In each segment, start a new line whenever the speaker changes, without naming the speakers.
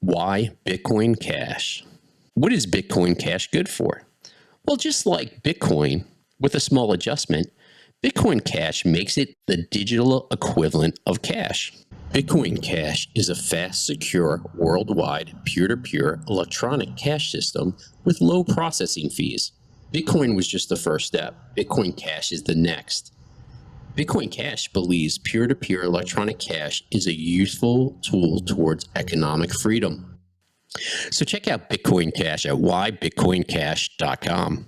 Why Bitcoin Cash? What is Bitcoin Cash good for? Well, just like Bitcoin, with a small adjustment, Bitcoin Cash makes it the digital equivalent of cash. Bitcoin Cash is a fast, secure, worldwide, peer-to-peer electronic cash system with low processing fees. Bitcoin was just the first step. Bitcoin Cash is the next. Bitcoin Cash believes peer-to-peer electronic cash is a useful tool towards economic freedom. So check out Bitcoin Cash at whybitcoincash.com.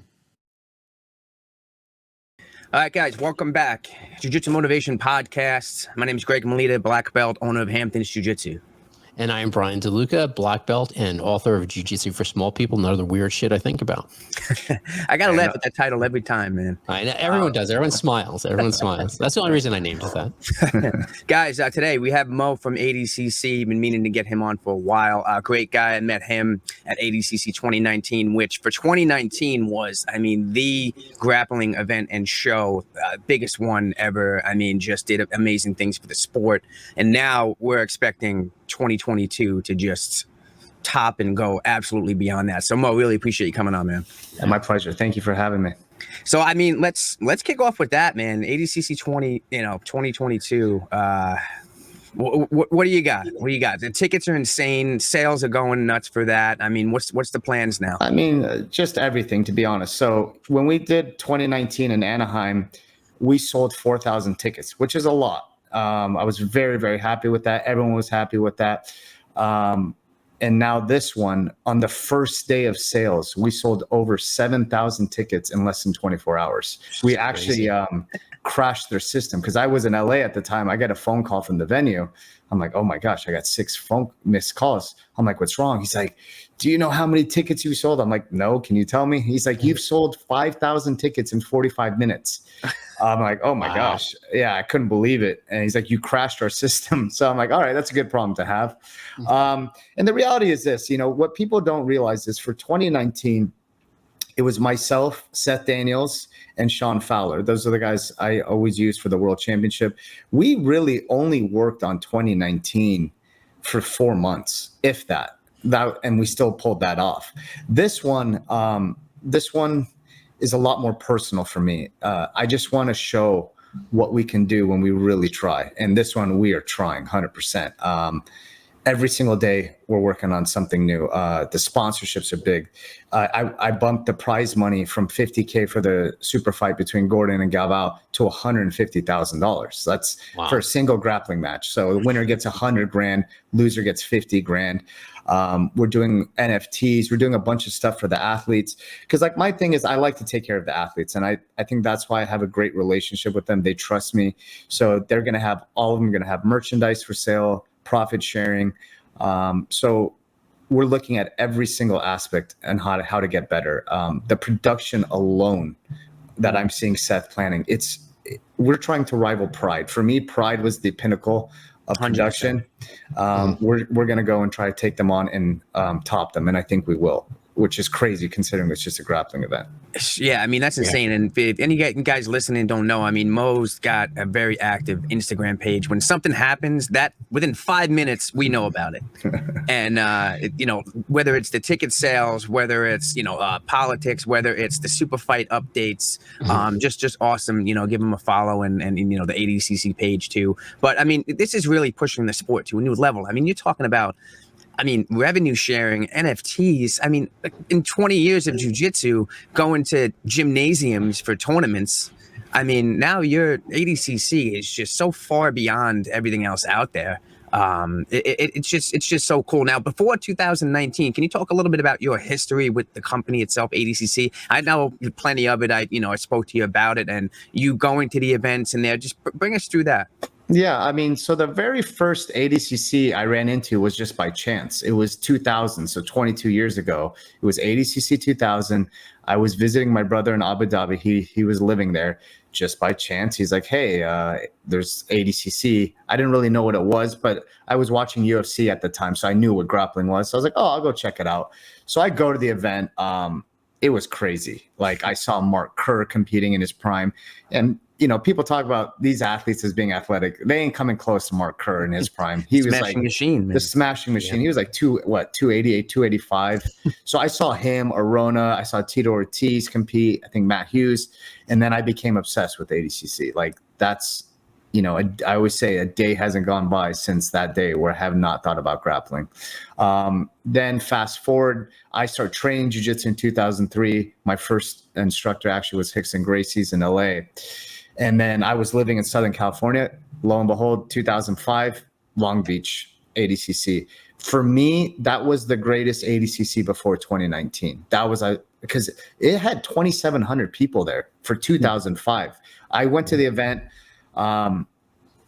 All right, guys, welcome back. Jiu Jitsu Motivation Podcast. My name is Greg Melita, black belt, owner of Hampton's Jiu Jitsu.
And I am Brian DeLuca, black belt and author of Jiu Jitsu for Small People and other weird shit I think about.
I got to laugh at that title every time, man.
I know, everyone does. Everyone smiles. Everyone smiles. That's the only reason I named it that.
Guys, today we have Mo from ADCC. Been meaning to get him on for a while. Great guy. I met him at ADCC 2019, which for 2019 was, the grappling event and show, biggest one ever. Just did amazing things for the sport. And now we're expecting 2022 to just top and go absolutely beyond that. So Mo, really appreciate you coming on, man.
Yeah, my pleasure. Thank you for having me.
So let's kick off with that, man. ADCC 2022. What do you got? What do you got? The tickets are insane. Sales are going nuts for that. What's the plans now?
Just everything, to be honest. So when we did 2019 in Anaheim, we sold 4,000 tickets, which is a lot. I was very, very happy with that. Everyone was happy with that. And now this one, on the first day of sales, we sold over 7,000 tickets in less than 24 hours. We actually crashed their system because I was in LA at the time. I got a phone call from the venue. I'm like, oh my gosh, I got 6 missed calls. I'm like, what's wrong? He's like, do you know how many tickets you sold? I'm like, no, can you tell me? He's like, you've sold 5,000 tickets in 45 minutes. I'm like, oh my gosh. Yeah, I couldn't believe it. And he's like, you crashed our system. So I'm like, all right, that's a good problem to have. And the reality is this, what people don't realize is for 2019, it was myself, Seth Daniels, and Sean Fowler. Those are the guys I always use for the World Championship. We really only worked on 2019 for 4 months, if that, and we still pulled that off. This one is a lot more personal for me. I just want to show what we can do when we really try. And this one, we are trying 100%. Every single day, we're working on something new. The sponsorships are big. I bumped the prize money from $50K for the super fight between Gordon and Galvao to $150,000. That's for a single grappling match. So the winner gets $100,000, loser gets $50,000. We're doing NFTs. We're doing a bunch of stuff for the athletes. Because my thing is I like to take care of the athletes. And I think that's why I have a great relationship with them. They trust me. So they're going to have, all of them are going to have merchandise for sale, profit sharing. So we're looking at every single aspect and how to get better. The production alone that I'm seeing Seth planning, we're trying to rival Pride. For me, Pride was the pinnacle of production. We're going to go and try to take them on and top them. And I think we will, which is crazy considering it's just a grappling event.
Yeah, that's insane. Yeah. And if any guys listening don't know, Mo's got a very active Instagram page. When something happens, that within 5 minutes, we know about it. And, whether it's the ticket sales, whether it's, politics, whether it's the super fight updates, just awesome, give them a follow and the ADCC page too. But this is really pushing the sport to a new level. You're talking about, revenue sharing, NFTs. In 20 years of jiu-jitsu, going to gymnasiums for tournaments, now your ADCC is just so far beyond everything else out there. It's just so cool. Now, before 2019, can you talk a little bit about your history with the company itself, ADCC? I know plenty of it. I spoke to you about it, and you going to the events and there. Just bring us through that.
Yeah, so the very first ADCC I ran into was just by chance. It was 2000, so 22 years ago. It was ADCC 2000. I was visiting my brother in Abu Dhabi. He was living there just by chance. He's like, hey, there's ADCC. I didn't really know what it was, but I was watching UFC at the time, so I knew what grappling was. So I was like, oh, I'll go check it out. So I go to the event. It was crazy. I saw Mark Kerr competing in his prime, and people talk about these athletes as being athletic. They ain't coming close to Mark Kerr in his prime. He was like
machine, man.
The smashing machine. Yeah. He was like 288, 285. So I saw him, Arona. I saw Tito Ortiz compete. I think Matt Hughes. And then I became obsessed with ADCC. Like that's, I always say a day hasn't gone by since that day where I have not thought about grappling. Then fast forward, I started training Jiu Jitsu in 2003. My first instructor actually was Rickson Gracie's in LA. And then I was living in Southern California. Lo and behold, 2005, Long Beach, ADCC. For me, that was the greatest ADCC before 2019. That was because it had 2,700 people there for 2005. I went to the event.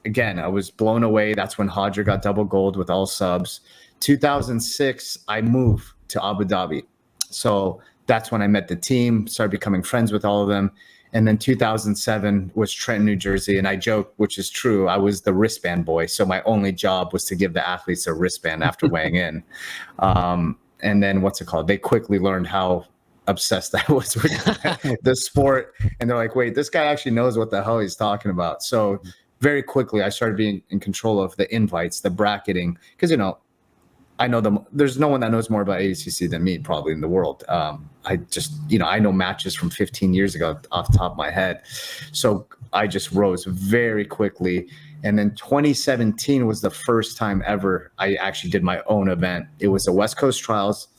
Again, I was blown away. That's when Hodger got double gold with all subs. 2006, I moved to Abu Dhabi. So that's when I met the team, started becoming friends with all of them. And then 2007 was Trenton, New Jersey. And I joke, which is true, I was the wristband boy. So my only job was to give the athletes a wristband after weighing in. And then they quickly learned how obsessed I was with the sport. And they're like, wait, this guy actually knows what the hell he's talking about. So very quickly, I started being in control of the invites, the bracketing, because, I know there's no one that knows more about ADCC than me probably in the world. I just, I know matches from 15 years ago off the top of my head. So I just rose very quickly. And then 2017 was the first time ever I actually did my own event. It was the West Coast Trials.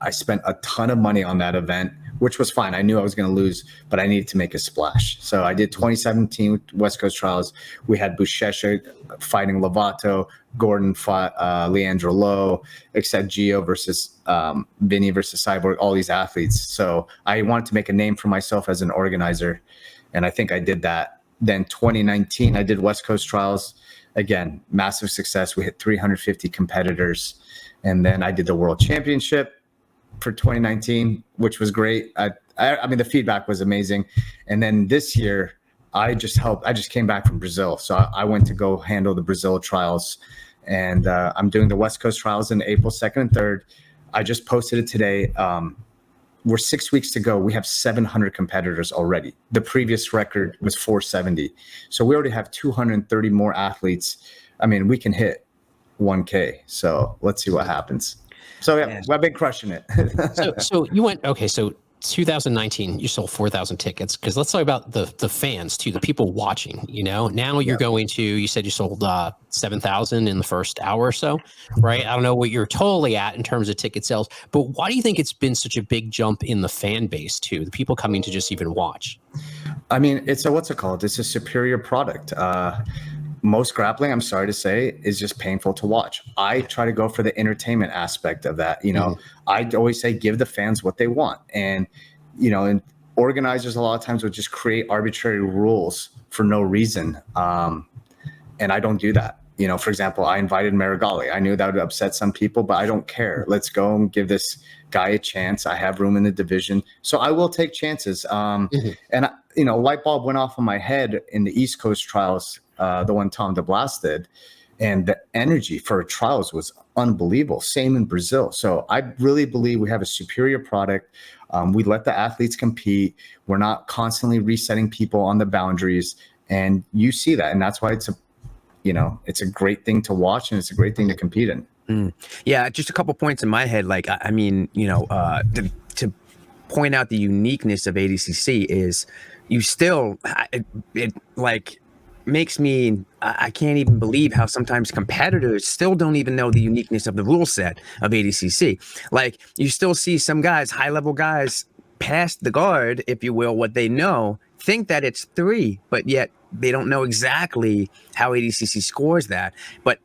I spent a ton of money on that event, which was fine. I knew I was going to lose, but I needed to make a splash. So I did 2017 West Coast Trials. We had Buchecha fighting Lovato, Gordon fought Leandro Lowe, except Gio versus Vinny versus Cyborg, all these athletes. So I wanted to make a name for myself as an organizer, and I think I did that. Then 2019, I did West Coast Trials. Again, massive success. We hit 350 competitors. And then I did the World Championship for 2019, which was great. I mean, the feedback was amazing. And then this year, I just came back from Brazil. So I went to go handle the Brazil trials. And I'm doing the West Coast Trials in April 2nd and 3rd. I just posted it today. We're 6 weeks to go. We have 700 competitors already. The previous record was 470. So we already have 230 more athletes. I mean, we can hit 1K. So let's see what happens. So yeah, I've been crushing it.
so you went, okay, so 2019, you sold 4,000 tickets. Because let's talk about the fans too, the people watching. Now you're going to. You said you sold 7,000 in the first hour or so, right? I don't know what you're totally at in terms of ticket sales, but why do you think it's been such a big jump in the fan base too? The people coming to just even watch.
I mean, it's a superior product. Most grappling, I'm sorry to say, is just painful to watch. I try to go for the entertainment aspect of that. I always say, give the fans what they want. And, and organizers a lot of times would just create arbitrary rules for no reason. And I don't do that. For example, I invited Marigali. I knew that would upset some people, but I don't care. Let's go and give this guy a chance. I have room in the division. So I will take chances. And, light bulb went off in my head in the East Coast Trials, the one Tom DeBlas did, and the energy for trials was unbelievable. Same in Brazil. So I really believe we have a superior product. We let the athletes compete. We're not constantly resetting people on the boundaries, and you see that, and that's why it's a great thing to watch, and it's a great thing to compete in.
Yeah, just a couple points in my head. Like, I mean, to point out the uniqueness of ADCC is you still it makes me, I can't even believe how sometimes competitors still don't even know the uniqueness of the rule set of ADCC. Like, you still see some guys, high level guys, past the guard, if you will, what they know, think that it's 3, but yet they don't know exactly how ADCC scores that.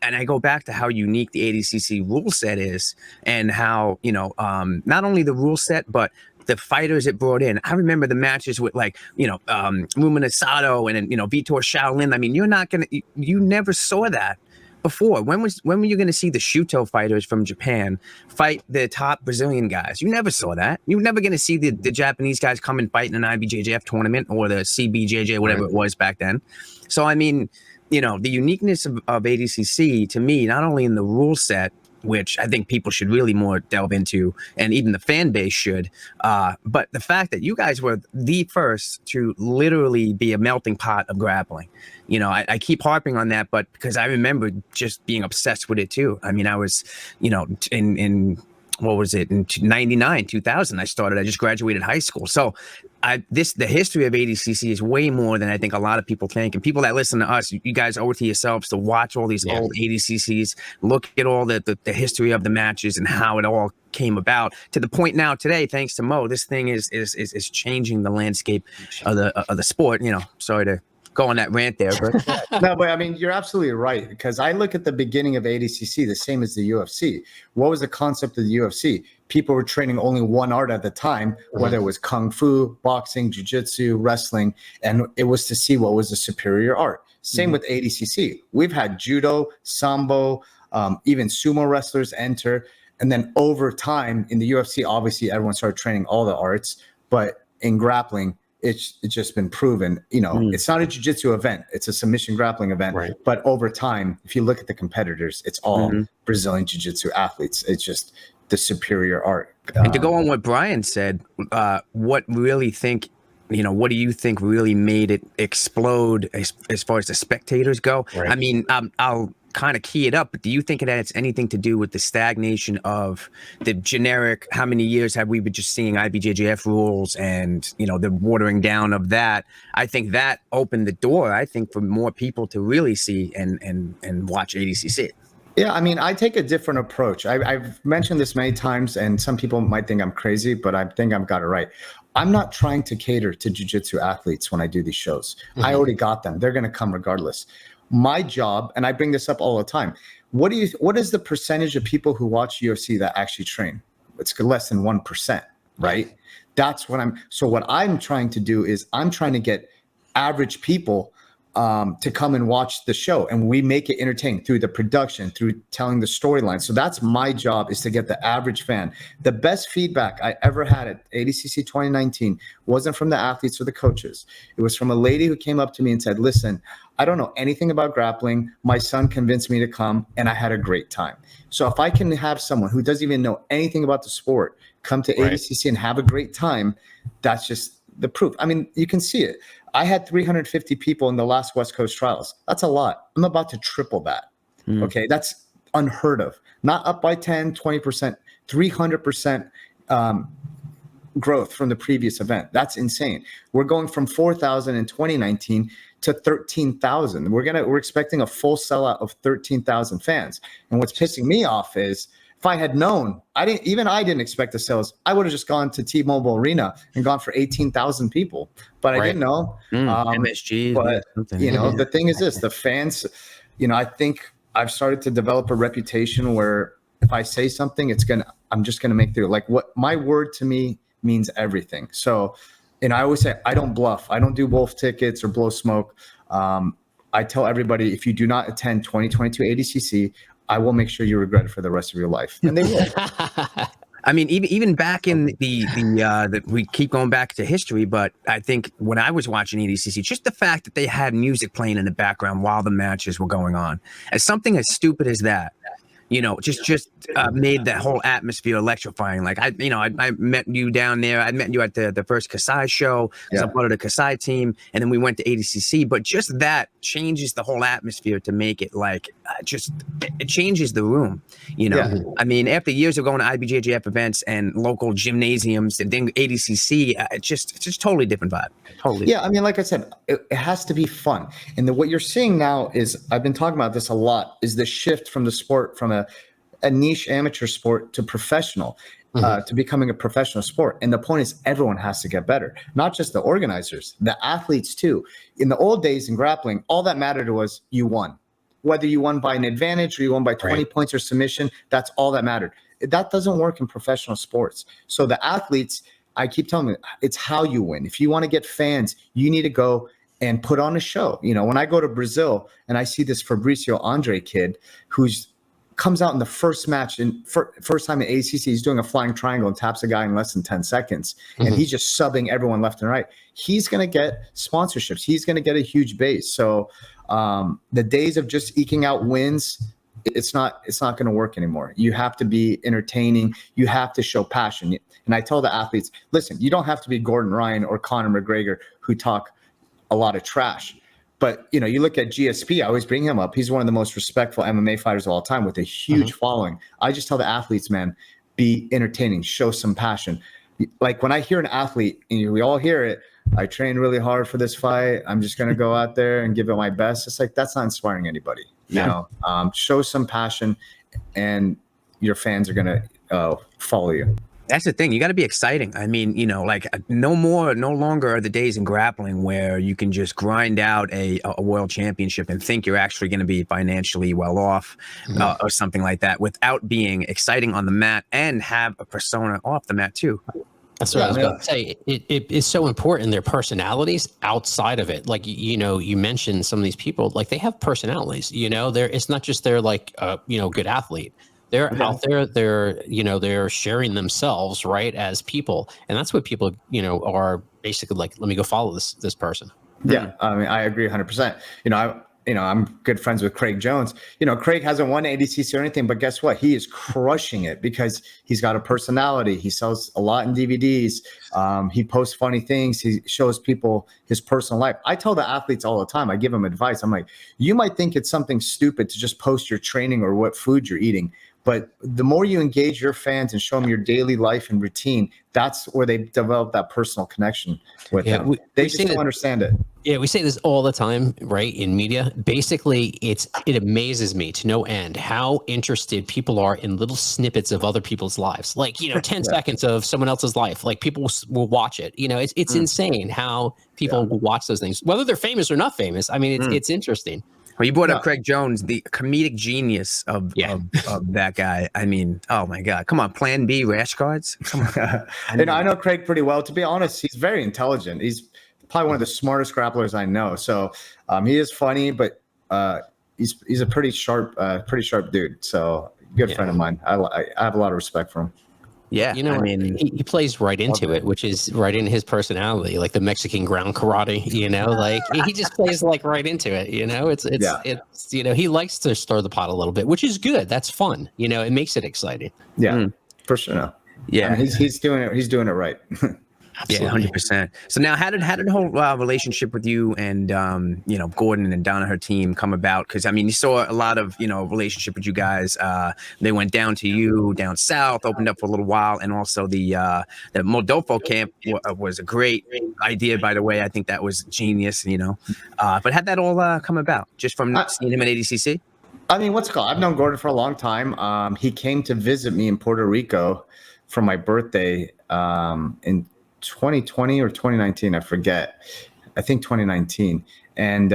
And I go back to how unique the ADCC rule set is, and how, not only the rule set, but the fighters it brought in. I remember the matches with Rumina Sato and Vitor Shaolin. I mean, you never saw that before. When were you going to see the Shuto fighters from Japan fight the top Brazilian guys? You never saw that. You're never going to see the Japanese guys come and fight in an IBJJF tournament or the CBJJ, whatever it was back then. So, I mean, the uniqueness of ADCC, to me, not only in the rule set, which I think people should really more delve into, and even the fan base should. But the fact that you guys were the first to literally be a melting pot of grappling, I keep harping on that, but because I remember just being obsessed with it too. I mean, I was, in what was it, in 99, 2000, I just graduated high school. So the history of ADCC is way more than I think a lot of people think. And people that listen to us, you guys owe it to yourselves to watch all these old ADCCs, look at all the history of the matches and how it all came about to the point now today, thanks to Mo. This thing is changing the landscape of the sport. Sorry to go on that rant there, but
no, but I mean, you're absolutely right, because I look at the beginning of ADCC the same as the UFC. What was the concept of the UFC? People were training only one art at the time, whether it was kung fu, boxing, jiu-jitsu, wrestling, and it was to see what was the superior art. Same with ADCC. We've had judo, sambo, even sumo wrestlers enter, and then over time in the UFC, obviously everyone started training all the arts, but in grappling, it's just been proven, it's not a jiu-jitsu event. It's a submission grappling event.
Right.
But over time, if you look at the competitors, it's all Brazilian jiu-jitsu athletes. It's just the superior art.
And to go on what Brian said, what do you think really made it explode as far as the spectators go?
Right.
I mean, I'll kind of key it up, but do you think that it's anything to do with the stagnation of the generic, how many years have we been just seeing IBJJF rules and, the watering down of that? I think that opened the door, for more people to really see and watch ADCC.
Yeah, I mean, I take a different approach. I've mentioned this many times, and some people might think I'm crazy, but I think I've got it right. I'm not trying to cater to jiu-jitsu athletes when I do these shows. I already got them. They're going to come regardless. My job, and I bring this up all the time, what is the percentage of people who watch UFC that actually train? It's less than 1%, right? That's what I'm trying to do is I'm trying to get average people to come and watch the show, and we make it entertaining through the production, through telling the storyline. So that's my job, is to get the average fan. The best feedback I ever had at ADCC 2019 wasn't from the athletes or the coaches. It was from a lady who came up to me and said, listen, I don't know anything about grappling. My son convinced me to come, and I had a great time. So if I can have someone who doesn't even know anything about the sport come to ADCC and have a great time, that's just the proof. I mean, you can see it. I had 350 people in the last West Coast trials. That's a lot. I'm about to triple that. Okay, that's unheard of. Not up by 10, 20%, 300% growth from the previous event. That's insane. We're going from 4,000 in 2019 to 13,000. We're expecting a full sellout of 13,000 fans. And what's pissing me off is, if I had known, I didn't expect the sales. I would have just gone to T-Mobile Arena and gone for 18,000 people. But I didn't know.
MSG.
But the thing is this: the fans. I think I've started to develop a reputation where if I say something, I'm just gonna make through. Like, what my word to me means everything. So, I always say I don't bluff. I don't do wolf tickets or blow smoke. I tell everybody, if you do not attend 2022 ADCC, I will make sure you regret it for the rest of your life. And they will.
I mean, even back in the we keep going back to history, but I think when I was watching EDCC, just the fact that they had music playing in the background while the matches were going on, as something as stupid as that, just made that whole atmosphere electrifying. Like I met you down there. I met you at the first Kasai show because I'm part of the Kasai team, and then we went to ADCC. But just that changes the whole atmosphere to make it like it changes the room. I mean, after years of going to IBJJF events and local gymnasiums, and then ADCC, it's just totally different vibe. Totally.
Yeah, I mean, like I said, it has to be fun. And what you're seeing now is, I've been talking about this a lot, is the shift from the sport from a niche amateur sport to professional, to becoming a professional sport. And the point is, everyone has to get better, not just the organizers, the athletes too. In the old days in grappling, all that mattered was you won. Whether you won by an advantage or you won by 20 points or submission, that's all that mattered. That doesn't work in professional sports. So the athletes, I keep telling them, it's how you win. If you want to get fans, you need to go and put on a show. When I go to Brazil and I see this Fabricio Andre kid who's comes out in the first match and first time at ADCC, he's doing a flying triangle and taps a guy in less than 10 seconds. And he's just subbing everyone left and right. He's going to get sponsorships. He's going to get a huge base. So the days of just eking out wins it's not going to work anymore. You have to be entertaining. You have to show passion. And I tell the athletes, listen, you don't have to be Gordon Ryan or Conor McGregor who talk a lot of trash. But, you look at GSP, I always bring him up. He's one of the most respectful MMA fighters of all time with a huge following. I just tell the athletes, man, be entertaining, show some passion. Like when I hear an athlete, and we all hear it, I trained really hard for this fight, I'm just going to go out there and give it my best. It's like, that's not inspiring anybody. Show some passion and your fans are going to follow you.
That's the thing. You got to be exciting. I mean, like no longer are the days in grappling where you can just grind out a world championship and think you're actually going to be financially well off or something like that without being exciting on the mat and have a persona off the mat too.
That's what I was going to say. It is so important, their personalities outside of it. Like, you mentioned some of these people, like they have personalities, it's not just they're like, good athlete. They're out there, they're sharing themselves, right, as people. And that's what people, are basically like, let me go follow this person.
Yeah. I mean, I agree 100%. I'm good friends with Craig Jones. Craig hasn't won ADCC or anything, but guess what? He is crushing it because he's got a personality. He sells a lot in DVDs. He posts funny things. He shows people his personal life. I tell the athletes all the time, I give them advice. I'm like, you might think it's something stupid to just post your training or what food you're eating. But the more you engage your fans and show them your daily life and routine, that's where they develop that personal connection with them. They just don't understand it.
Yeah, we say this all the time, right, in media. Basically, it amazes me to no end how interested people are in little snippets of other people's lives. Like, 10 seconds of someone else's life. Like, people will watch it. It's insane how people will watch those things, whether they're famous or not famous. I mean, it's interesting.
Well, you brought up Craig Jones, the comedic genius of that guy. I mean, oh my God, come on, Plan B rash guards. Come on.
I know Craig pretty well. To be honest, he's very intelligent. He's probably one of the smartest grapplers I know. So he is funny, but he's a pretty sharp dude. So good friend of mine. I have a lot of respect for him.
Yeah,
I mean, he plays right into it, which is right in his personality, like the Mexican ground karate. Like he just plays like right into it. It's he likes to stir the pot a little bit, which is good. That's fun. It makes it exciting.
Yeah, for sure. Yeah, I mean, he's doing it. He's doing it right.
Absolutely. Yeah, 100%. So now, how did the whole relationship with you and Gordon and Donna, her team, come about? Because I mean, you saw a lot of relationship with you guys. They went down to you down south, opened up for a little while, and also the Moldofo camp was a great idea. By the way, I think that was genius. But how'd that all come about? Just from seeing him at ADCC?
I mean, what's it called? I've known Gordon for a long time. He came to visit me in Puerto Rico for my birthday in 2020 or 2019, I forget. I think 2019. And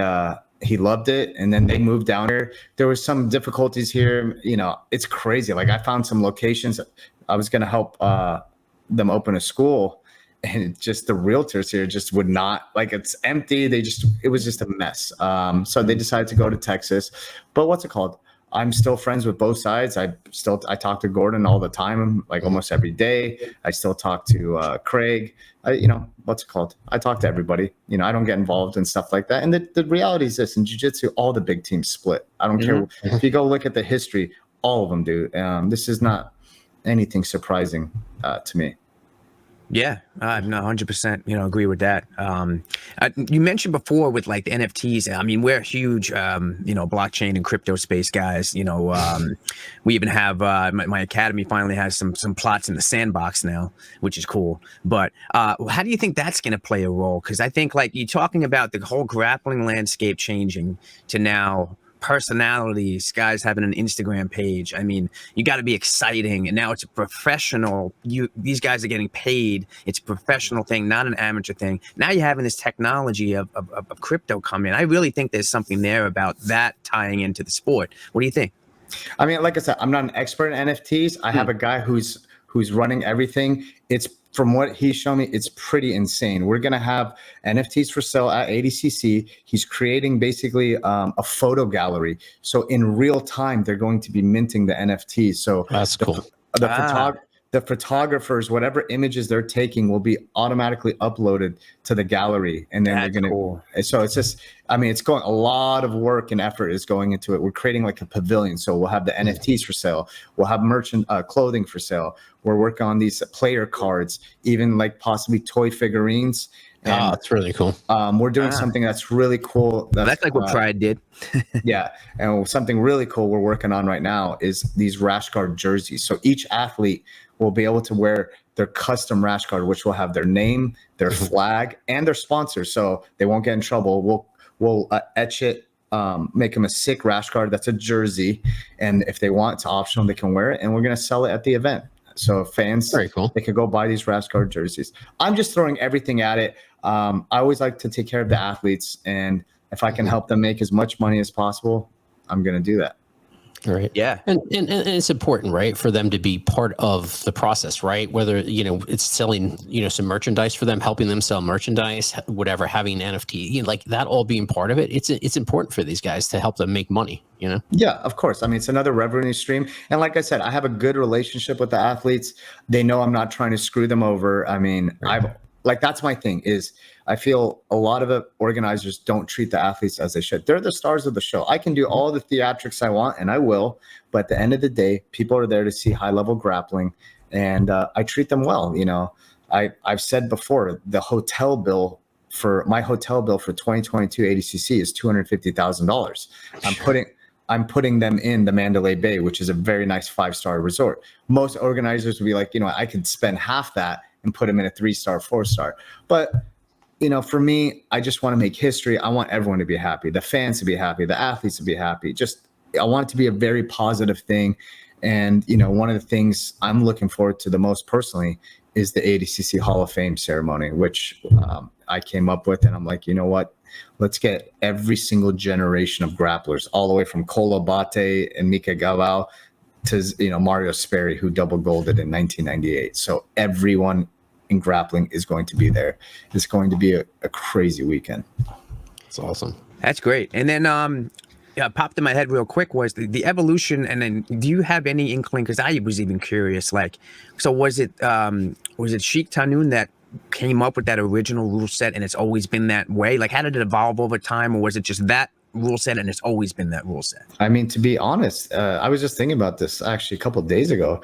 he loved it. And then they moved down here. There was some difficulties here. It's crazy. Like I found some locations. I was going to help them open a school. And just the realtors here just would not, like, it's empty. It was just a mess. So they decided to go to Texas. But what's it called? I'm still friends with both sides. I talk to Gordon all the time, like almost every day. I still talk to Craig. What's it called? I talk to everybody. I don't get involved in stuff like that. And the reality is this: in jiu-jitsu, all the big teams split. I don't care if you go look at the history. All of them do. This is not anything surprising to me.
Yeah, no, 100%, agree with that. You mentioned before with like the NFTs. I mean, we're huge, blockchain and crypto space guys. We even have my academy finally has some plots in the sandbox now, which is cool. But how do you think that's going to play a role? Because I think like you're talking about the whole grappling landscape changing to now personalities, guys having an Instagram page. I mean, you got to be exciting, and now it's a professional. These guys are getting paid. It's a professional thing, not an amateur thing. Now you're having this technology of crypto come in. I really think there's something there about that tying into the sport. What do you think?
I mean, like I said, I'm not an expert in NFTs. I have a guy who's running everything. It's from what he's shown me, it's pretty insane. We're going to have NFTs for sale at ADCC. He's creating basically a photo gallery. So in real time, they're going to be minting the NFTs. So
that's cool.
The the photographers, whatever images they're taking will be automatically uploaded to the gallery. And then we're going to,
cool.
So it's just, I mean, it's going, a lot of work and effort is going into it. We're creating like a pavilion. So we'll have the NFTs for sale. We'll have clothing for sale. We're working on these player cards, even like possibly toy figurines.
Oh, that's really cool.
We're doing something that's really cool.
That's like what Pride did.
Yeah. And something really cool we're working on right now is these rash guard jerseys. So each athlete will be able to wear their custom rash guard, which will have their name, their flag, and their sponsor. So they won't get in trouble. We'll etch it, make them a sick rash guard. That's a jersey. And if they want, it's optional. They can wear it. And we're going to sell it at the event. So fans,
very cool.
They could go buy these rash guard jerseys. I'm just throwing everything at it. I always like to take care of the athletes, and if I can help them make as much money as possible, I'm going to do that.
Right.
Yeah.
And it's important, right, for them to be part of the process, right? Whether, it's selling, some merchandise for them, helping them sell merchandise, whatever, having NFT, like that all being part of it. It's important for these guys to help them make money,
Yeah, of course. I mean, it's another revenue stream. And like I said, I have a good relationship with the athletes. They know I'm not trying to screw them over. I mean, that's my thing is I feel a lot of the organizers don't treat the athletes as they should. They're the stars of the show. I can do all the theatrics I want, and I will. But at the end of the day, people are there to see high-level grappling, and I treat them well. I've said before, my hotel bill for 2022 ADCC is $250,000. I'm putting them in the Mandalay Bay, which is a very nice 5-star resort. Most organizers would be like, I could spend half that and put them in a 3-star, 4-star. But, for me, I just want to make history. I want everyone to be happy, the fans to be happy, the athletes to be happy. I want it to be a very positive thing. And, one of the things I'm looking forward to the most personally is the ADCC Hall of Fame ceremony, which I came up with. And I'm like, you know what? Let's get every single generation of grapplers, all the way from Cole Abate and Mika Galvao to Mario Sperry, who double golded in 1998. So everyone in grappling is going to be there. It's going to be a crazy weekend.
It's awesome.
That's great. And then popped in my head real quick was the evolution. And then do you have any inkling? Because I was even curious. Like, so was it Sheikh Tanoon that came up with that original rule set, and it's always been that way? Like, how did it evolve over time, or was it just that rule set and it's always been that rule set?
I mean, to be honest, I was just thinking about this actually a couple of days ago.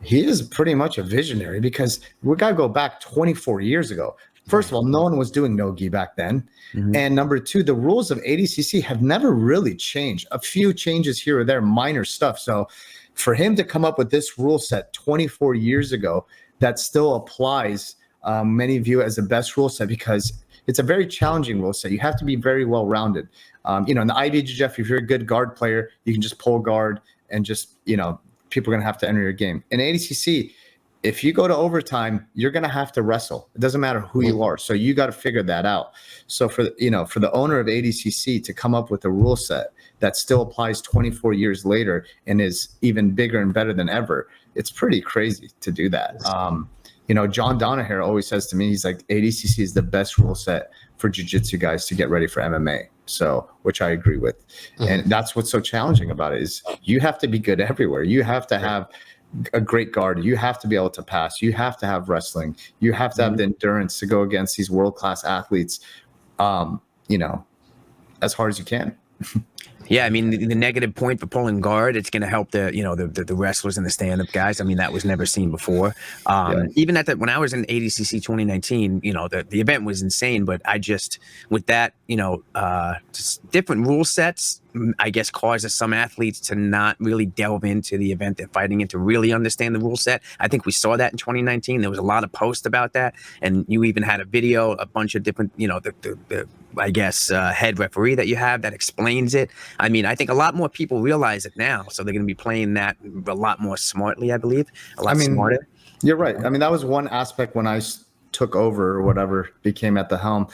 He is pretty much a visionary, because we got to go back 24 years ago. First of all, no one was doing no-gi back then. Mm-hmm. And number two, the rules of ADCC have never really changed. A few changes here or there, minor stuff. So for him to come up with this rule set 24 years ago that still applies, many view it as the best rule set, because it's a very challenging rule set. You have to be very well-rounded. In the IBJJF, if you're a good guard player, you can just pull guard and just, people are going to have to enter your game. In ADCC, if you go to overtime, you're going to have to wrestle. It doesn't matter who you are. So you got to figure that out. So for the owner of ADCC to come up with a rule set that still applies 24 years later and is even bigger and better than ever, it's pretty crazy to do that. John Donaher always says to me, he's like, ADCC is the best rule set for jiu-jitsu guys to get ready for MMA. So, which I agree with. Mm-hmm. And that's what's so challenging about it, is you have to be good everywhere. You have to have a great guard. You have to be able to pass. You have to have wrestling. You have to have the endurance to go against these world-class athletes, as hard as you can.
Yeah, I mean, the negative point for pulling guard, it's going to help the wrestlers and the stand-up guys. I mean, that was never seen before. Even when I was in ADCC 2019, the event was insane. But I just, with that, just different rule sets, I guess, causes some athletes to not really delve into the event they're fighting in to really understand the rule set. I think we saw that in 2019. There was a lot of posts about that. And you even had a video, a bunch of different, head referee that you have that explains it. I mean, I think a lot more people realize it now. So they're going to be playing that a lot more smartly, I believe. Smarter.
You're right. I mean, that was one aspect when I took over or whatever, became at the helm.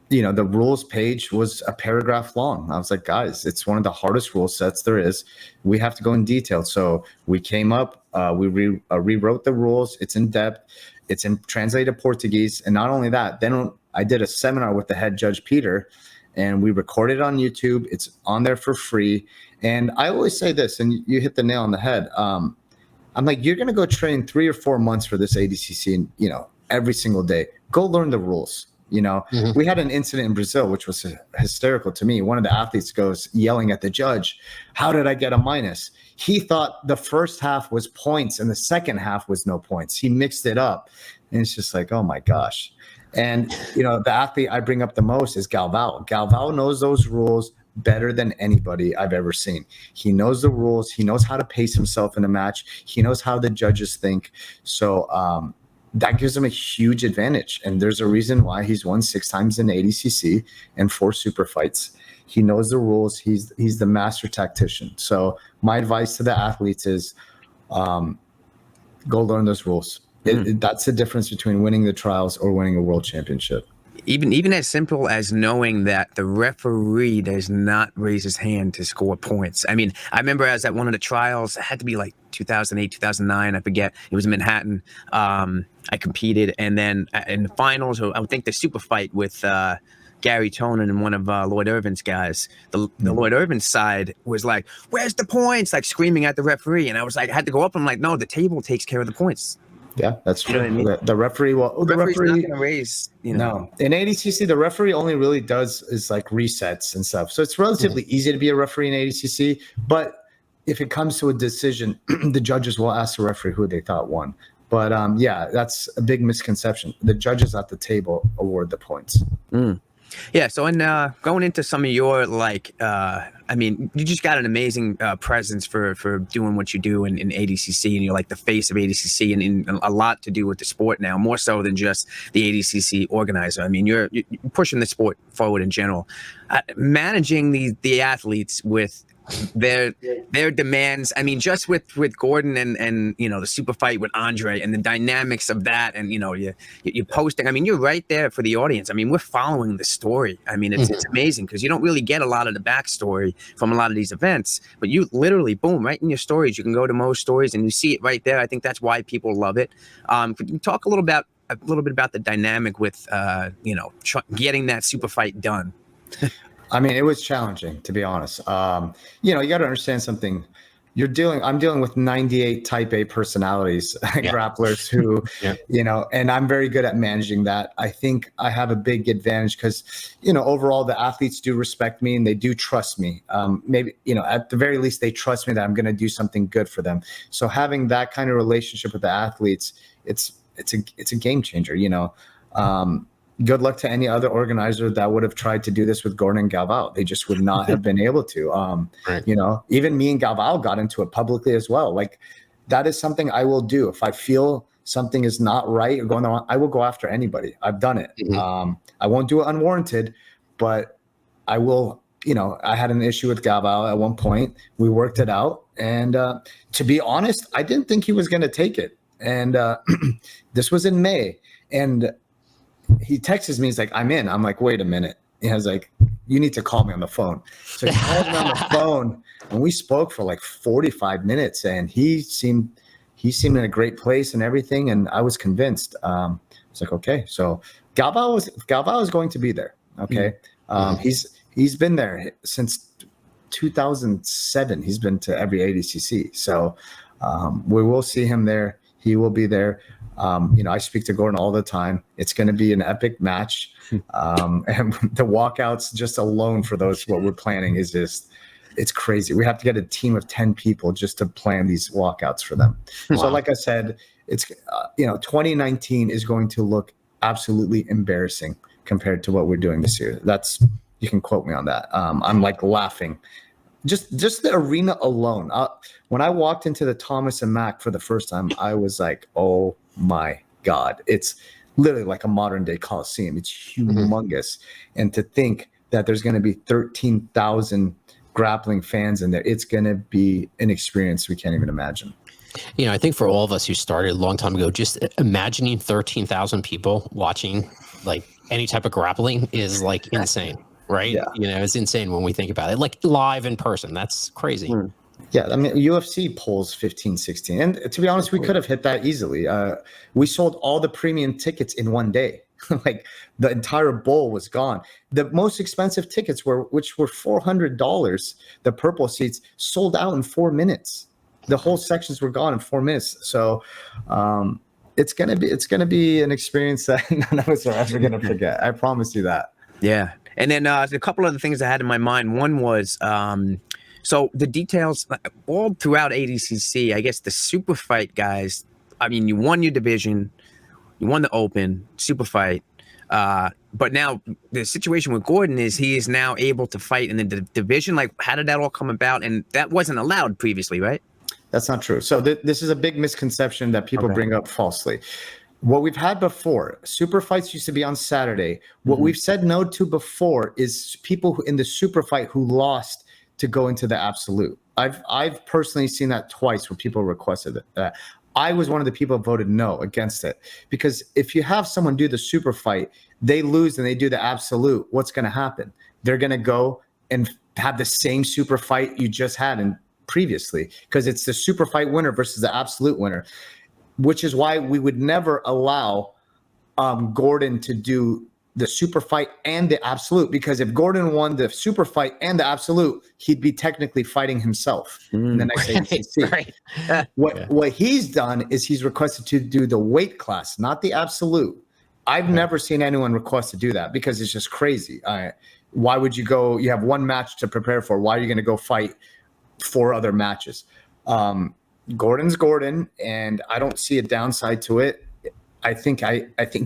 The rules page was a paragraph long. I was like, guys, it's one of the hardest rule sets there is. We have to go in detail. So we came up, we rewrote the rules. It's in depth. It's in translated Portuguese. And not only that, then I did a seminar with the head judge, Peter, and we recorded it on YouTube. It's on there for free. And I always say this, and you hit the nail on the head. I'm like, you're going to go train 3 or 4 months for this ADCC and, every single day. Go learn the rules. We had an incident in Brazil, which was hysterical to me. One of the athletes goes yelling at the judge, "How did I get a minus?" He thought the first half was points and the second half was no points. He mixed it up. And it's just like, oh my gosh. And, the athlete I bring up the most is Galvao. Galvao knows those rules better than anybody I've ever seen. He knows the rules. He knows how to pace himself in a match. He knows how the judges think. So, that gives him a huge advantage. And there's a reason why he's won 6 times in ADCC and 4 super fights. He knows the rules. He's the master tactician. So my advice to the athletes is go learn those rules. That's the difference between winning the trials or winning a world championship.
Even as simple as knowing that the referee does not raise his hand to score points. I mean, I remember I was at one of the trials. It had to be like 2008, 2009. I forget. It was in Manhattan. I competed, and then in the finals, I would think the super fight with Gary Tonin and one of Lloyd Irvin's guys. The Lloyd Irvin side was like, "Where's the points?" Like screaming at the referee, and I was like, I had to go up. I'm like, "No, the table takes care of the points."
Yeah, that's true.
You know what I mean?
The referee will.
The referee's not going to raise.
No, in ADCC, the referee only really does is like resets and stuff. So it's relatively easy to be a referee in ADCC. But if it comes to a decision, the judges will ask the referee who they thought won. But that's a big misconception. The judges at the table award the points.
Yeah. So, and going into some of your you just got an amazing presence for doing what you do in ADCC, and you're like the face of ADCC, and a lot to do with the sport now, more so than just the ADCC organizer. I mean, you're pushing the sport forward in general, managing the athletes with their demands. I mean, just with Gordon and the super fight with Andre and the dynamics of that, and you're posting. I mean, you're right there for the audience. I mean, we're following the story. I mean, it's amazing because you don't really get a lot of the backstory from a lot of these events, but you literally, boom, right in your stories. You can go to Mo's stories and you see it right there. I think that's why people love it. Could you talk a little bit about the dynamic with getting that super fight done?
I mean, it was challenging, to be honest. You got to understand something. I'm dealing with 98 type A personalities, grapplers who, and I'm very good at managing that. I think I have a big advantage because, overall the athletes do respect me and they do trust me. Maybe, at the very least, they trust me that I'm going to do something good for them. So having that kind of relationship with the athletes, it's a game changer, Good luck to any other organizer that would have tried to do this with Gordon and Galvao. They just would not have been able to. Right. Even me and Galvao got into it publicly as well. Like, that is something I will do. If I feel something is not right or going on, I will go after anybody. I've done it. I won't do it unwarranted, but I will. I had an issue with Galvao at one point. We worked it out. And to be honest, I didn't think he was going to take it. And this was in May. And he texts me, he's like, "I'm in." I'm like, "Wait a minute." He was like, "You need to call me on the phone." So he called me on the phone and we spoke for like 45 minutes and he seemed in a great place and everything. And I was convinced. I was like, okay, so Galvao is going to be there. Okay. He's been there since 2007. He's been to every ADCC. So we will see him there. He will be there. I speak to Gordon all the time. It's going to be an epic match. And the walkouts just alone for what we're planning is it's crazy. We have to get a team of 10 people just to plan these walkouts for them. Wow. So like I said, it's, 2019 is going to look absolutely embarrassing compared to what we're doing this year. You can quote me on that. I'm like laughing. Just the arena alone. When I walked into the Thomas and Mack for the first time, I was like, oh my God. It's literally like a modern day Coliseum. It's humongous. And to think that there's going to be 13,000 grappling fans in there, it's going to be an experience we can't even imagine.
I think for all of us who started a long time ago, just imagining 13,000 people watching like any type of grappling is like insane. Right. Yeah. It's insane when we think about it, like live in person. That's crazy.
Yeah. I mean, UFC pulls 15, 16. And to be honest, we could have hit that easily. We sold all the premium tickets in one day. Like the entire bowl was gone. The most expensive tickets which were $400, the purple seats, sold out in 4 minutes. The whole sections were gone in 4 minutes. So it's gonna be an experience that none of us are ever gonna forget. I promise you that.
Yeah. And then a couple other things I had in my mind. One was so the details all throughout ADCC, I guess the super fight guys, I mean, you won your division, you won the open super fight. But now the situation with Gordon is he is now able to fight in the division. Like, how did that all come about? And that wasn't allowed previously, right?
That's not true. So this is a big misconception that people bring up falsely. What we've had before, super fights used to be on Saturday. What we've said no to before is people in the super fight who lost to go into the absolute. I've personally seen that twice where people requested that. I was one of the people who voted no against it, because if you have someone do the super fight, they lose and they do the absolute, what's going to happen? They're going to go and have the same super fight you just had in previously, because it's the super fight winner versus the absolute winner, which is why we would never allow Gordon to do the super fight and the absolute, because if Gordon won the super fight and the absolute, he'd be technically fighting himself in the next ADCC.
Right.
What he's done is he's requested to do the weight class, not the absolute. I've never seen anyone request to do that, because it's just crazy. Why would you go? You have one match to prepare for. Why are you going to go fight 4 other matches? Gordon's Gordon, and I don't see a downside to it. I think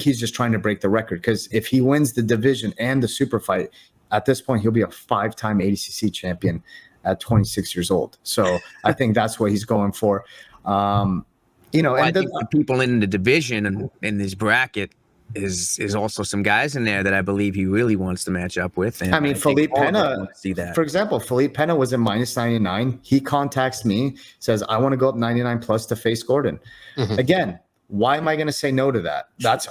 he's just trying to break the record, because if he wins the division and the super fight, at this point he'll be a 5-time ADCC champion at 26 years old. So I think that's what he's going for. And
I think the people in the division and in this bracket is also some guys in there that I believe he really wants to match up with. And
I mean, Felipe Pena,
see that.
For example, Felipe Pena was in -99. He contacts me, says, I want to go up 99 plus to face Gordon. Again, why am I going to say no to that?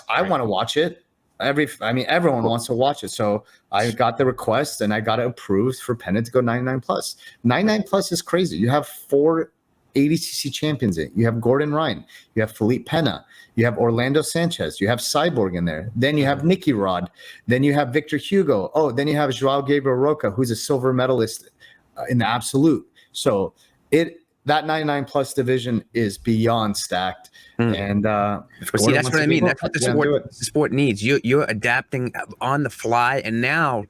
I want to watch it. Everyone wants to watch it. So I got the request and I got it approved for Pena to go 99 plus. 99 plus is crazy. You have 4 ADCC champions in it. You have Gordon Ryan. You have Felipe Pena. You have Orlando Sanchez. You have Cyborg in there. Then you have Nicky Rod. Then you have Victor Hugo. Oh, then you have Joao Gabriel Roca, who's a silver medalist in the absolute. So that 99 plus division is beyond stacked. And
see, that's what I mean. That's what the sport needs. You're adapting on the fly, and now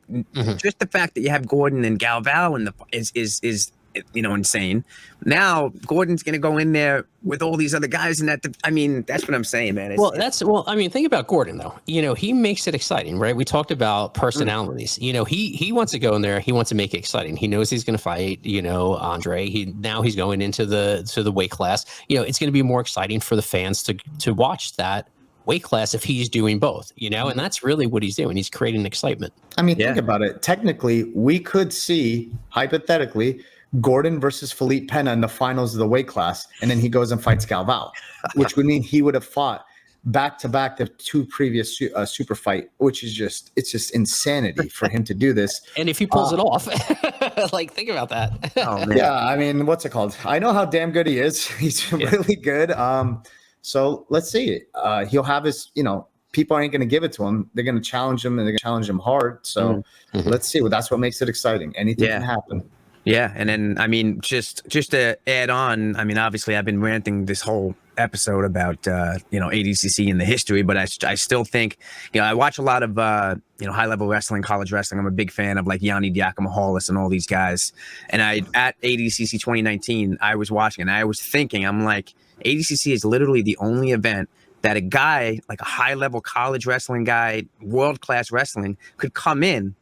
just the fact that you have Gordon and Galvao is insane. Now Gordon's going to go in there with all these other guys, and that's what I'm saying, man.
Think about Gordon though. He makes it exciting, right? We talked about personalities. He wants to go in there. He wants to make it exciting. He knows he's going to fight. Andre. He's going into the weight class. It's going to be more exciting for the fans to watch that weight class if he's doing both. And that's really what he's doing. He's creating excitement.
Think about it. Technically, we could see hypothetically Gordon versus Felipe Pena in the finals of the weight class, and then he goes and fights Galvao, which would mean he would have fought back-to-back the 2 previous super fight, which is just insanity for him to do this.
And if he pulls it off, think about that.
Oh, man.
Yeah, what's it called? I know how damn good he is. He's really good. So let's see. He'll have his, people aren't going to give it to him. They're going to challenge him, and they're going to challenge him hard. So let's see. Well, that's what makes it exciting. Anything can happen.
Yeah, and then just to add on, obviously I've been ranting this whole episode about ADCC and the history, but I still think I watch a lot of high level wrestling, college wrestling. I'm a big fan of like Yanni Diakomahalis and all these guys. And at ADCC 2019, I was watching and I was thinking, I'm like, ADCC is literally the only event that a guy like a high level college wrestling guy, world class wrestling, could come in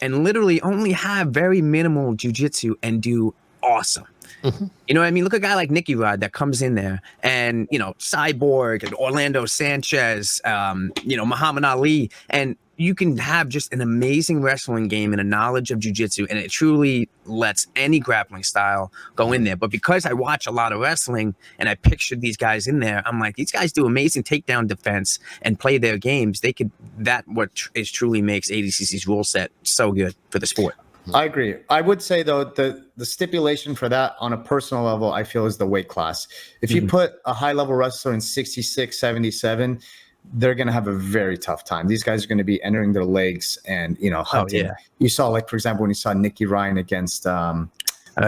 and literally only have very minimal jiu-jitsu and do awesome. You know what I mean? Look at a guy like Nicky Rod that comes in there and, Cyborg and Orlando Sanchez, Muhammad Ali, and you can have just an amazing wrestling game and a knowledge of jiu-jitsu, and it truly lets any grappling style go in there. But because I watch a lot of wrestling and I pictured these guys in there, I'm like, these guys do amazing takedown defense and play their games. Truly makes ADCC's rule set so good for the sport.
I agree. I would say, though, the stipulation for that on a personal level, I feel, is the weight class. If you put a high-level wrestler in 66, 77, they're going to have a very tough time. These guys are going to be entering their legs and, hunting. You saw, for example, when you saw Nicky Ryan against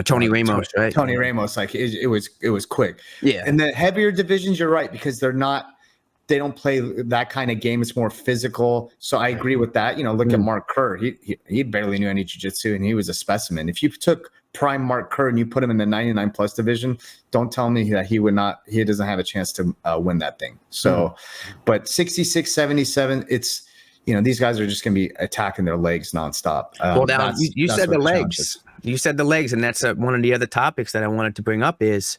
Tony Ramos, right?
Tony Ramos, like it was quick.
Yeah.
And the heavier divisions, you're right, because they don't play that kind of game. It's more physical. So I agree with that. Look at Mark Kerr. He barely knew any jiu-jitsu, and he was a specimen. If you took prime Mark Kerr and you put him in the 99 plus division, don't tell me that he doesn't have a chance to win that thing. So, but 66, 77, it's, these guys are just going to be attacking their legs nonstop.
Well, now you said the legs. You said the legs, and that's one of the other topics that I wanted to bring up is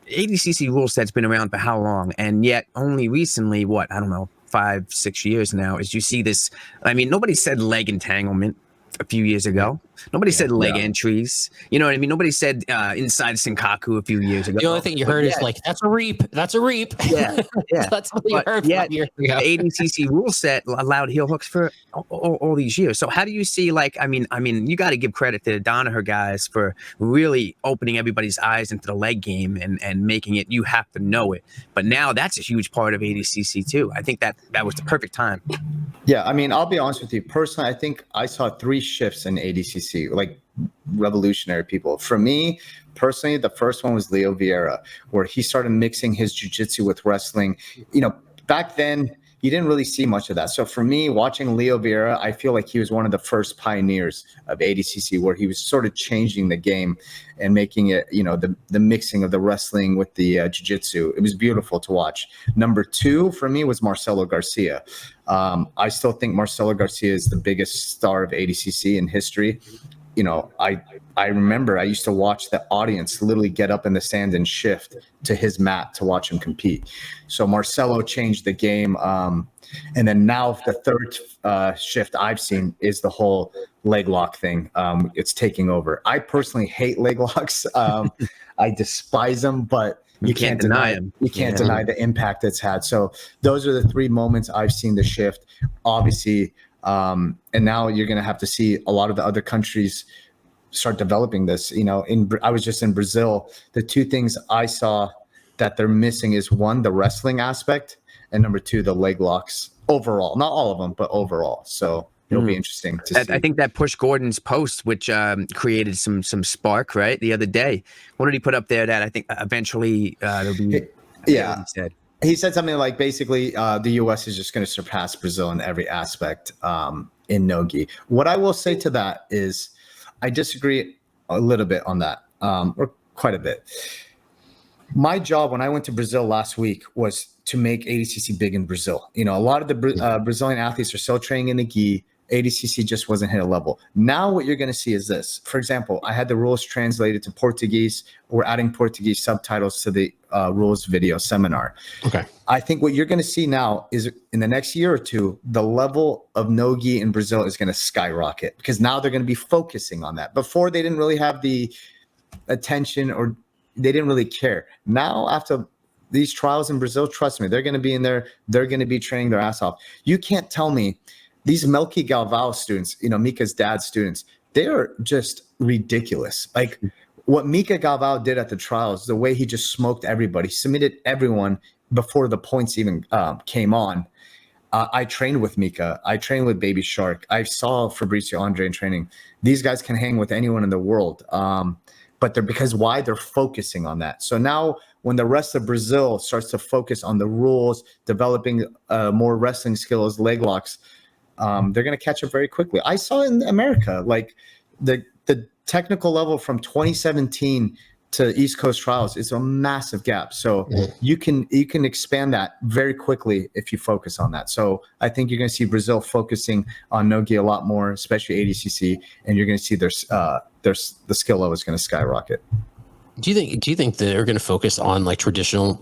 ADCC rule set's been around for how long? And yet only recently, 5-6 years now, is you see this. I mean, nobody said leg entanglement a few years ago. Nobody said leg entries. You know what I mean? Nobody said inside Senkaku a few years ago.
The only thing you heard is like, that's a reap. That's a reap.
Yeah.
That's what you heard 5 years ago.
The ADCC rule set allowed heel hooks for all these years. So how do you see, I mean, you got to give credit to the Danaher guys for really opening everybody's eyes into the leg game and making it, you have to know it. But now that's a huge part of ADCC too. I think that was the perfect time.
Yeah, I mean, I'll be honest with you. Personally, I think I saw 3 shifts in ADCC, like revolutionary people. For me, personally, the first one was Leo Vieira, where he started mixing his jiu-jitsu with wrestling. Back then, you didn't really see much of that. So for me, watching Leo Vieira, I feel like he was one of the first pioneers of ADCC, where he was sort of changing the game and making it, the mixing of the wrestling with the jiu-jitsu. It was beautiful to watch. Number 2 for me was Marcelo Garcia. I still think Marcelo Garcia is the biggest star of ADCC in history. I remember I used to watch the audience literally get up in the stand and shift to his mat to watch him compete. So Marcelo changed the game. And then now the third shift I've seen is the whole leg lock thing. It's taking over. I personally hate leg locks. I despise them, but you can't deny them. You can't deny the impact it's had. So those are the 3 moments I've seen the shift, obviously. And now you're going to have to see a lot of the other countries start developing this. I was just in Brazil. The 2 things I saw that they're missing is 1, the wrestling aspect, and number 2, the leg locks overall. Not all of them, but overall. So it'll be interesting to see.
I think that Push Gordon's post, which created some spark, right, the other day. What did he put up there that I think eventually there'll be?
Yeah. He said something like basically the U.S. is just going to surpass Brazil in every aspect in no-gi. What I will say to that is I disagree a little bit on that, or quite a bit. My job when I went to Brazil last week was to make ADCC big in Brazil. A lot of the Brazilian athletes are still training in the gi. ADCC just wasn't hit a level. Now what you're going to see is this. For example, I had the rules translated to Portuguese. We're adding Portuguese subtitles to the rules video seminar.
Okay.
I think what you're going to see now is in the next year or 2, the level of no-gi in Brazil is going to skyrocket because now they're going to be focusing on that. Before, they didn't really have the attention or they didn't really care. Now, after these trials in Brazil, trust me, they're going to be in there. They're going to be training their ass off. You can't tell me these Melky Galvao students, Mika's dad's students, they are just ridiculous. Like what Mika Galvao did at the trials, the way he just smoked everybody, submitted everyone before the points even came on. I trained with Mika. I trained with Baby Shark. I saw Fabricio Andre in training. These guys can hang with anyone in the world. But they're focusing on that. So now when the rest of Brazil starts to focus on the rules, developing more wrestling skills, leg locks, they're going to catch up very quickly. I saw in America, like the technical level from 2017 to East Coast trials is a massive gap. So you can expand that very quickly if you focus on that. So I think you're going to see Brazil focusing on no-gi a lot more, especially ADCC, and you're going to see the skill level is going to skyrocket.
Do you think they're going to focus on traditional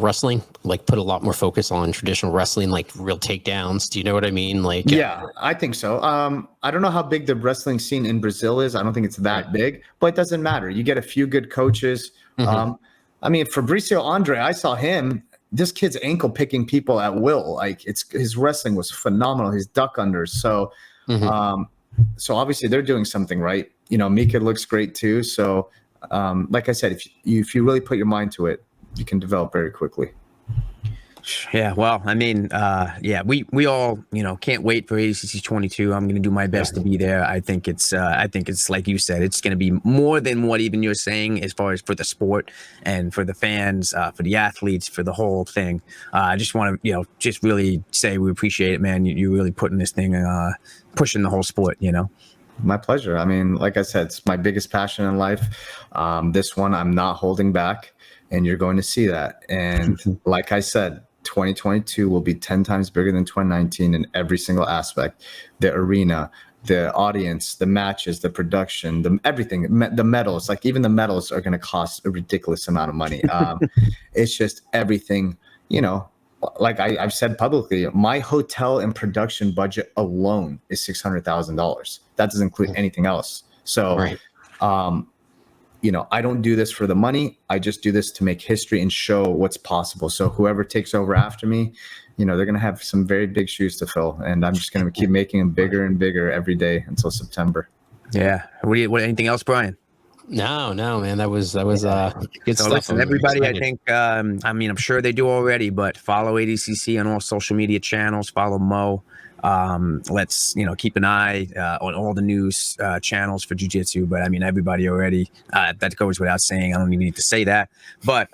wrestling, put a lot more focus on traditional wrestling, like real takedowns? Do you know what I mean?
Yeah, I think so. I don't know how big the wrestling scene in Brazil is. I don't think it's that big, but it doesn't matter. You get a few good coaches. I mean, Fabricio Andre, I saw him. This kid's ankle picking people at will. His wrestling was phenomenal. His duck unders. So, so obviously they're doing something right. Mika looks great too. So. Like I said, if you really put your mind to it, you can develop very quickly.
Yeah, well, I mean, yeah, we all, can't wait for ADCC 22. I'm going to do my best to be there. I think it's like you said, it's going to be more than what even you're saying as far as for the sport and for the fans, for the athletes, for the whole thing. I just want to, just really say we appreciate it, man. You're really putting this thing, pushing the whole sport,
My pleasure. I mean, like I said, it's my biggest passion in life. This one, I'm not holding back, and you're going to see that. And like I said, 2022 will be 10 times bigger than 2019 in every single aspect. The arena, the audience, the matches, the production, everything, the medals, like even the medals are going to cost a ridiculous amount of money. It's just everything, like I've said publicly, my hotel and production budget alone is $600,000. That doesn't include anything else. So,
Right.
I don't do this for the money. I just do this to make history and show what's possible. So whoever takes over after me, they're going to have some very big shoes to fill, and I'm just going to keep making them bigger and bigger every day until September.
Yeah. What anything else, Brian?
No, man. That was good
So
stuff.
listen,
I'm
everybody,
excited.
I think, I'm sure they do already, but follow ADCC on all social media channels. Follow Mo. Let's, keep an eye on all the news channels for jiu-jitsu. But I mean, everybody already, that goes without saying. I don't even need to say that. But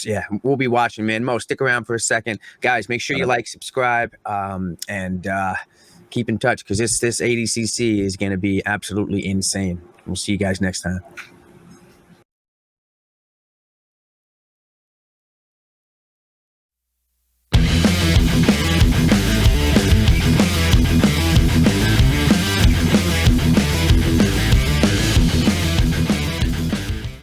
yeah, we'll be watching, man. Mo, stick around for a second. Guys, make sure you like, subscribe, and keep in touch, because this ADCC is going to be absolutely insane. We'll see you guys next time.